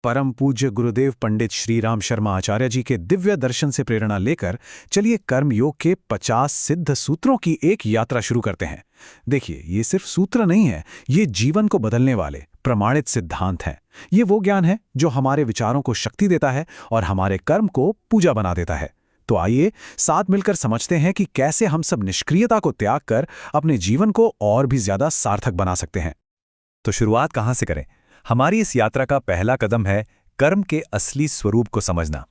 परम पूज्य गुरुदेव पंडित श्री राम शर्मा आचार्य जी के दिव्य दर्शन से प्रेरणा लेकर चलिए कर्म योग के 50 सिद्ध सूत्रों की एक यात्रा शुरू करते हैं। देखिए, ये सिर्फ सूत्र नहीं है, ये जीवन को बदलने वाले प्रमाणित सिद्धांत हैं। ये वो ज्ञान है जो हमारे विचारों को शक्ति देता है और हमारे कर्म को पूजा बना देता है। तो आइए साथ मिलकर समझते हैं कि कैसे हम सब निष्क्रियता को त्याग कर अपने जीवन को और भी ज्यादा सार्थक बना सकते हैं। तो शुरुआत कहाँ से करें? हमारी इस यात्रा का पहला कदम है कर्म के असली स्वरूप को समझना।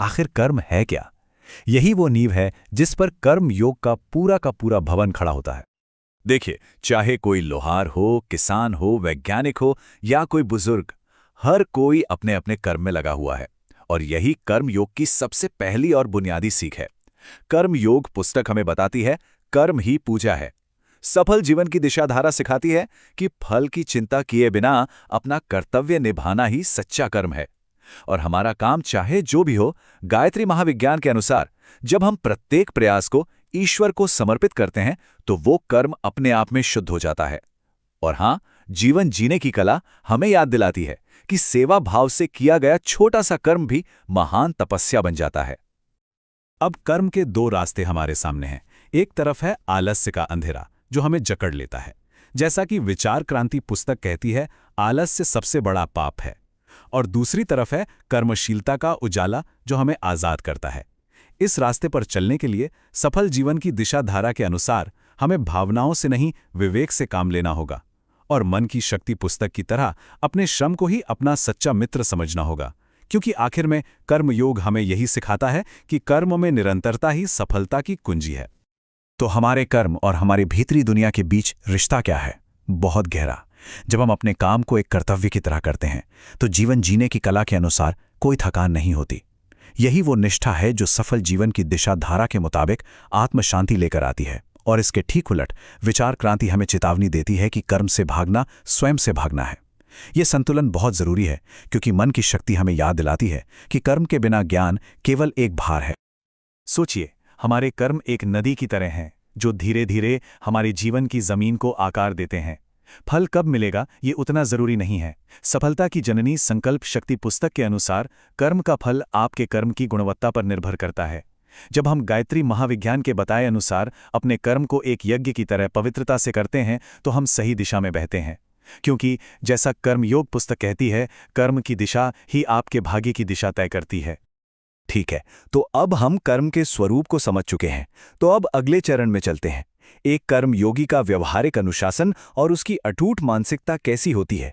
आखिर कर्म है क्या? यही वो नींव है जिस पर कर्म योग का पूरा भवन खड़ा होता है। देखिए, चाहे कोई लोहार हो, किसान हो, वैज्ञानिक हो या कोई बुजुर्ग, हर कोई अपने अपने कर्म में लगा हुआ है। और यही कर्म योग की सबसे पहली और बुनियादी सीख है। कर्म योग पुस्तक हमें बताती है कर्म ही पूजा है। सफल जीवन की दिशाधारा सिखाती है कि फल की चिंता किए बिना अपना कर्तव्य निभाना ही सच्चा कर्म है। और हमारा काम चाहे जो भी हो, गायत्री महाविज्ञान के अनुसार जब हम प्रत्येक प्रयास को ईश्वर को समर्पित करते हैं तो वो कर्म अपने आप में शुद्ध हो जाता है। और हां, जीवन जीने की कला हमें याद दिलाती है कि सेवा भाव से किया गया छोटा सा कर्म भी महान तपस्या बन जाता है। अब कर्म के दो रास्ते हमारे सामने हैं। एक तरफ है आलस्य का अंधेरा जो हमें जकड़ लेता है। जैसा कि विचार क्रांति पुस्तक कहती है, आलस्य सबसे बड़ा पाप है। और दूसरी तरफ है कर्मशीलता का उजाला जो हमें आजाद करता है। इस रास्ते पर चलने के लिए सफल जीवन की दिशा धारा के अनुसार हमें भावनाओं से नहीं, विवेक से काम लेना होगा। और मन की शक्ति पुस्तक की तरह अपने श्रम को ही अपना सच्चा मित्र समझना होगा, क्योंकि आखिर में कर्म योग हमें यही सिखाता है कि कर्म में निरंतरता ही सफलता की कुंजी है। तो हमारे कर्म और हमारी भीतरी दुनिया के बीच रिश्ता क्या है? बहुत गहरा। जब हम अपने काम को एक कर्तव्य की तरह करते हैं तो जीवन जीने की कला के अनुसार कोई थकान नहीं होती। यही वो निष्ठा है जो सफल जीवन की दिशा धारा के मुताबिक आत्म शांति लेकर आती है। और इसके ठीक उलट विचार क्रांति हमें चेतावनी देती है कि कर्म से भागना स्वयं से भागना है। यह संतुलन बहुत जरूरी है, क्योंकि मन की शक्ति हमें याद दिलाती है कि कर्म के बिना ज्ञान केवल एक भार है। सोचिए, हमारे कर्म एक नदी की तरह हैं जो धीरे धीरे हमारे जीवन की जमीन को आकार देते हैं। फल कब मिलेगा ये उतना जरूरी नहीं है। सफलता की जननी संकल्प शक्ति पुस्तक के अनुसार कर्म का फल आपके कर्म की गुणवत्ता पर निर्भर करता है। जब हम गायत्री महाविज्ञान के बताए अनुसार अपने कर्म को एक यज्ञ की तरह पवित्रता से करते हैं तो हम सही दिशा में बहते हैं। क्योंकि जैसा कर्म योग पुस्तक कहती है, कर्म की दिशा ही आपके भाग्य की दिशा तय करती है। ठीक है, तो अब हम कर्म के स्वरूप को समझ चुके हैं। तो अब अगले चरण में चलते हैं। एक कर्म योगी का व्यवहारिक अनुशासन और उसकी अटूट मानसिकता कैसी होती है।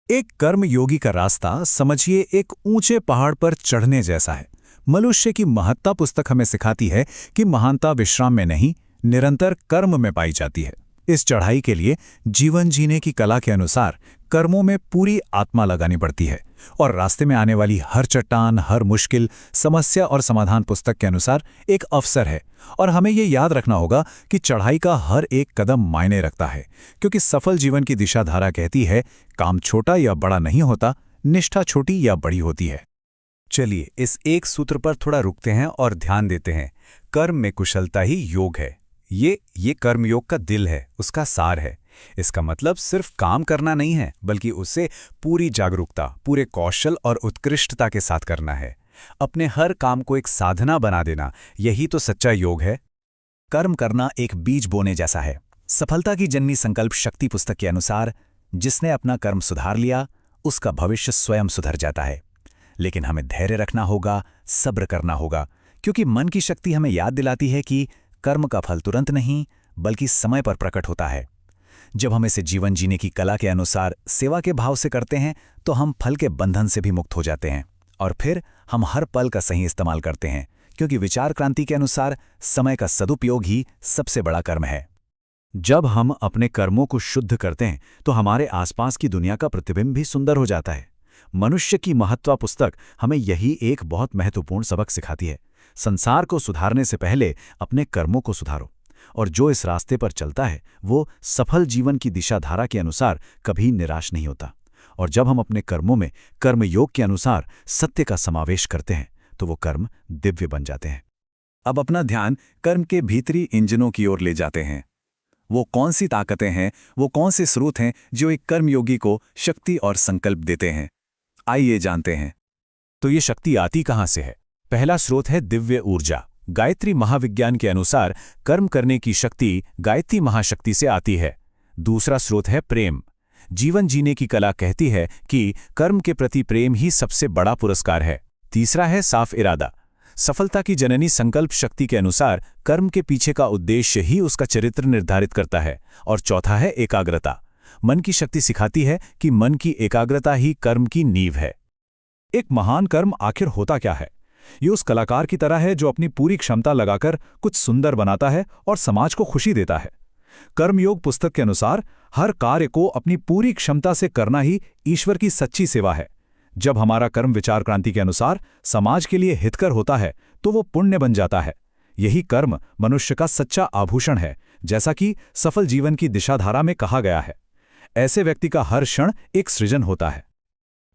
एक कर्म योगी का रास्ता समझिए एक ऊंचे पहाड़ पर चढ़ने जैसा है। मनुष्य की महत्ता पुस्तक हमें सिखाती है कि महानता विश्राम में नहीं, निरंतर कर्म में पाई जाती है। इस चढ़ाई के लिए जीवन जीने की कला के अनुसार कर्मों में पूरी आत्मा लगानी पड़ती है। और रास्ते में आने वाली हर चट्टान, हर मुश्किल, समस्या और समाधान पुस्तक के अनुसार एक अवसर है। और हमें ये याद रखना होगा कि चढ़ाई का हर एक कदम मायने रखता है, क्योंकि सफल जीवन की दिशा धारा कहती है काम छोटा या बड़ा नहीं होता, निष्ठा छोटी या बड़ी होती है। चलिए इस एक सूत्र पर थोड़ा रुकते हैं और ध्यान देते हैं। कर्म में कुशलता ही योग है। ये कर्मयोग का दिल है, उसका सार है। इसका मतलब सिर्फ काम करना नहीं है, बल्कि उसे पूरी जागरूकता, पूरे कौशल और उत्कृष्टता के साथ करना है। अपने हर काम को एक साधना बना देना, यही तो सच्चा योग है। कर्म करना एक बीज बोने जैसा है। सफलता की जननी संकल्प शक्ति पुस्तक के अनुसार जिसने अपना कर्म सुधार लिया उसका भविष्य स्वयं सुधर जाता है। लेकिन हमें धैर्य रखना होगा, सब्र करना होगा, क्योंकि मन की शक्ति हमें याद दिलाती है कि कर्म का फल तुरंत नहीं बल्कि समय पर प्रकट होता है। जब हम इसे जीवन जीने की कला के अनुसार सेवा के भाव से करते हैं तो हम फल के बंधन से भी मुक्त हो जाते हैं। और फिर हम हर पल का सही इस्तेमाल करते हैं, क्योंकि विचार क्रांति के अनुसार समय का सदुपयोग ही सबसे बड़ा कर्म है। जब हम अपने कर्मों को शुद्ध करते हैं तो हमारे आसपास की दुनिया का प्रतिबिंब भी सुंदर हो जाता है। मनुष्य की महत्वा पुस्तक हमें यही एक बहुत महत्वपूर्ण सबक सिखाती है। संसार को सुधारने से पहले अपने कर्मों को सुधारो। और जो इस रास्ते पर चलता है वो सफल जीवन की दिशा धारा के अनुसार कभी निराश नहीं होता। और जब हम अपने कर्मों में कर्मयोग के अनुसार सत्य का समावेश करते हैं तो वो कर्म दिव्य बन जाते हैं। अब अपना ध्यान कर्म के भीतरी इंजनों की ओर ले जाते हैं। वो कौन सी ताकतें हैं, वो कौन से स्रोत हैं जो एक कर्मयोगी को शक्ति और संकल्प देते हैं। आइए जानते हैं। तो ये शक्ति आती कहाँ से है? पहला स्रोत है दिव्य ऊर्जा। गायत्री महाविज्ञान के अनुसार कर्म करने की शक्ति गायत्री महाशक्ति से आती है। दूसरा स्रोत है प्रेम। जीवन जीने की कला कहती है कि कर्म के प्रति प्रेम ही सबसे बड़ा पुरस्कार है। तीसरा है साफ इरादा। सफलता की जननी संकल्प शक्ति के अनुसार कर्म के पीछे का उद्देश्य ही उसका चरित्र निर्धारित करता है। और चौथा है एकाग्रता। मन की शक्ति सिखाती है कि मन की एकाग्रता ही कर्म की नींव है। एक महान कर्म आखिर होता क्या है? ये उस कलाकार की तरह है जो अपनी पूरी क्षमता लगाकर कुछ सुंदर बनाता है और समाज को खुशी देता है। कर्मयोग पुस्तक के अनुसार हर कार्य को अपनी पूरी क्षमता से करना ही ईश्वर की सच्ची सेवा है। जब हमारा कर्म विचार क्रांति के अनुसार समाज के लिए हितकर होता है तो वो पुण्य बन जाता है। यही कर्म मनुष्य का सच्चा आभूषण है, जैसा कि सफल जीवन की दिशाधारा में कहा गया है। ऐसे व्यक्ति का हर क्षण एक सृजन होता है।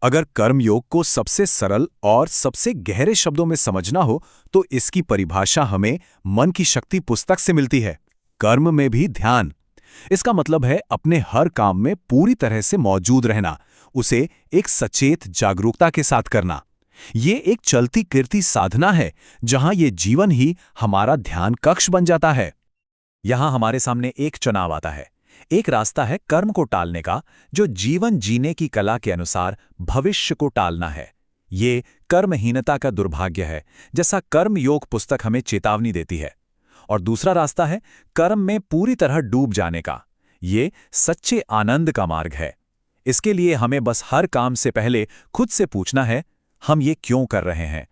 अगर कर्मयोग को सबसे सरल और सबसे गहरे शब्दों में समझना हो तो इसकी परिभाषा हमें मन की शक्ति पुस्तक से मिलती है। कर्म में भी ध्यान। इसका मतलब है अपने हर काम में पूरी तरह से मौजूद रहना, उसे एक सचेत जागरूकता के साथ करना। ये एक चलती कीर्ति साधना है जहां ये जीवन ही हमारा ध्यान कक्ष बन जाता है। यहां हमारे सामने एक चुनाव आता है। एक रास्ता है कर्म को टालने का, जो जीवन जीने की कला के अनुसार भविष्य को टालना है। ये कर्महीनता का दुर्भाग्य है, जैसा कर्म योग पुस्तक हमें चेतावनी देती है। और दूसरा रास्ता है कर्म में पूरी तरह डूब जाने का। ये सच्चे आनंद का मार्ग है। इसके लिए हमें बस हर काम से पहले खुद से पूछना है, हम ये क्यों कर रहे हैं?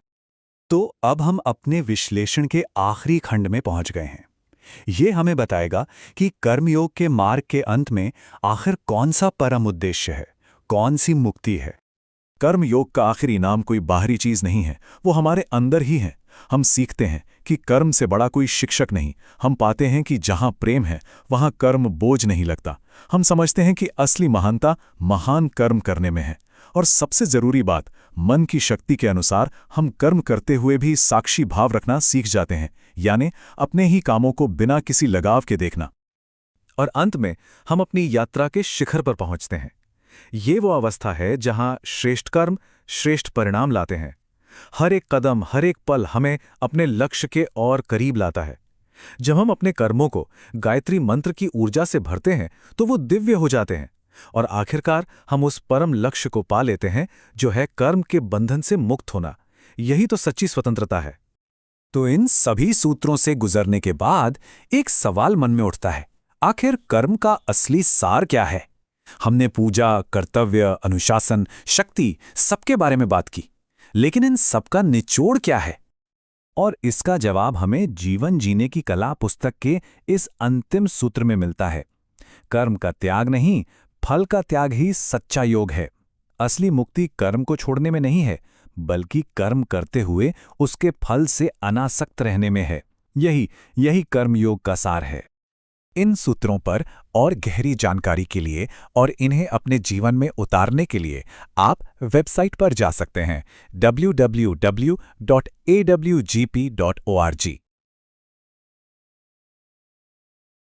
तो अब हम अपने विश्लेषण के आखिरी खंड में पहुंच गए हैं। ये हमें बताएगा कि कर्मयोग के मार्ग के अंत में आखिर कौन सा परम उद्देश्य है, कौन सी मुक्ति है। कर्मयोग का आखिरी इनाम कोई बाहरी चीज नहीं है, वो हमारे अंदर ही है। हम सीखते हैं कि कर्म से बड़ा कोई शिक्षक नहीं। हम पाते हैं कि जहां प्रेम है वहां कर्म बोझ नहीं लगता। हम समझते हैं कि असली महानता महान कर्म करने में है। और सबसे जरूरी बात, मन की शक्ति के अनुसार हम कर्म करते हुए भी साक्षी भाव रखना सीख जाते हैं, यानी अपने ही कामों को बिना किसी लगाव के देखना। और अंत में हम अपनी यात्रा के शिखर पर पहुंचते हैं। ये वो अवस्था है जहां श्रेष्ठ कर्म श्रेष्ठ परिणाम लाते हैं। हर एक कदम, हर एक पल हमें अपने लक्ष्य के और करीब लाता है। जब हम अपने कर्मों को गायत्री मंत्र की ऊर्जा से भरते हैं तो वो दिव्य हो जाते हैं और आखिरकार हम उस परम लक्ष्य को पा लेते हैं, जो है कर्म के बंधन से मुक्त होना। यही तो सच्ची स्वतंत्रता है। तो इन सभी सूत्रों से गुजरने के बाद एक सवाल मन में उठता है, आखिर कर्म का असली सार क्या है? हमने पूजा, कर्तव्य, अनुशासन, शक्ति सबके बारे में बात की, लेकिन इन सबका निचोड़ क्या है? और इसका जवाब हमें जीवन जीने की कला पुस्तक के इस अंतिम सूत्र में मिलता है। कर्म का त्याग नहीं, फल का त्याग ही सच्चा योग है। असली मुक्ति कर्म को छोड़ने में नहीं है, बल्कि कर्म करते हुए उसके फल से अनासक्त रहने में है। यही कर्म योग का सार है। इन सूत्रों पर और गहरी जानकारी के लिए और इन्हें अपने जीवन में उतारने के लिए आप वेबसाइट पर जा सकते हैं www.awgp.org।